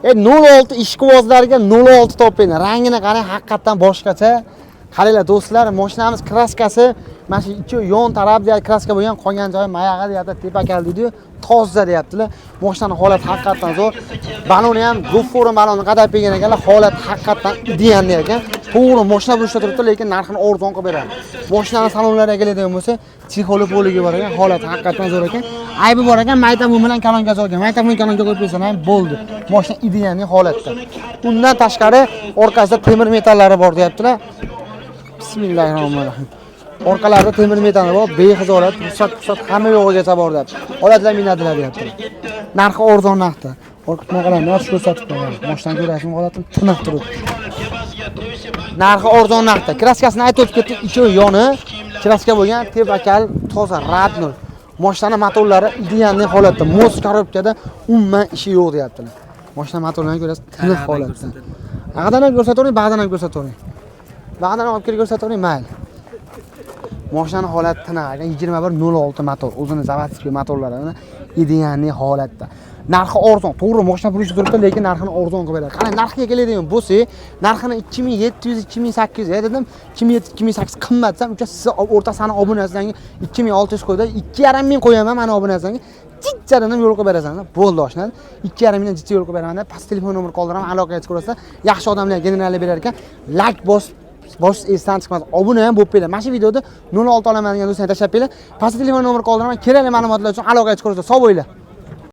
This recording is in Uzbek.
06 ishqibozlarga 06 topinglar. Rangini qarang, haqiqatan boshqacha. Qaranglar do'stlar, mashinamiz kraskasi mana shu ikki yon taraf deyapti, kraska bo'lgan, qolgan joyi mayag'i deyapti, tepakal deydi-yu, toza deyaptilar. Mashinaning holati haqiqatan zo'r. Baloni ham Goforum balonni qadab bergan ekanlar, holat haqiqatan idealni ekan. To'g'ri mashina bo'lishda turibdi, lekin narxini arzon qilib beradi. Mashinaning salonlariga keladigan bo'lsa, psixolog bo'ligi bor ekan, holat haqiqatan zo'r ekan. Aybi bor ekan, maytabun bilan kalonga olgan. Maytabun kalonga qo'yib qo'ysa ham bo'ldi. Mashina idealni holatda. Undan tashqari orqasida temir metallari bor deyaptilar. Bismillahirrohmanirrohim. Orqalarida temir metallari bor, bexizorat, ruxsat hamma yo'g'igacha bor deyapti. Odatlar minadilar deyapti. Narxi arzon narxda. Orqaga qarang, narx ko'rsatib qo'ygan. Mashina ko'rasizmi, holatini tiniq turibdi. Narxi arzon narxda. Kraskasini aytib ketdik, ichi yoni kraska bo'lgan, tepakal, toza, radnul. Mashina motorlari idealni holatda, mos korobkada umuman ishi yo'q deyaptilar. Mashina motorlarini ko'rasiz, tiniq holatda. Bag'dan ham ko'rsatavering, bag'dan ham ko'rsatavering. Bag'dan olib kelib ko'rsatavering, mayli. Mashinaning holati tiniq, 2106 motor, o'zini zavodskiy motorlari idealni holatda. Narxi arzon, to'g'ri mashina pulisi turibdi, lekin narxini arzon qilib beradi. Qani narxga keladigan bo'lsa, narxini 2700, 2800 dedim. 2700, 2800 qimmatsam, ucha siz o'rtasini obunasizlarga 2600 qo'ydi, 2500 qo'yaman mana obunasizlarga. Jichcharini yo'l qo'yib berasanlar. Bo'ldi oshna. 2500 dan jichcha yo'l qo'yib beraman deb, past telefon nomer qoldiraman, aloqaga chiqarsa, yaxshi odamlar generallar berar ekan. Like bosh esdan chiqmas. Obuna ham bo'lib qo'yinglar. Mana shu videoda 06 olaman degan do'stlarga tashlab qo'yinglar. Past telefon nomer qoldiraman, kerakli ma'lumotlar uchun aloqaga chiqarsa, sog' bo'linglar.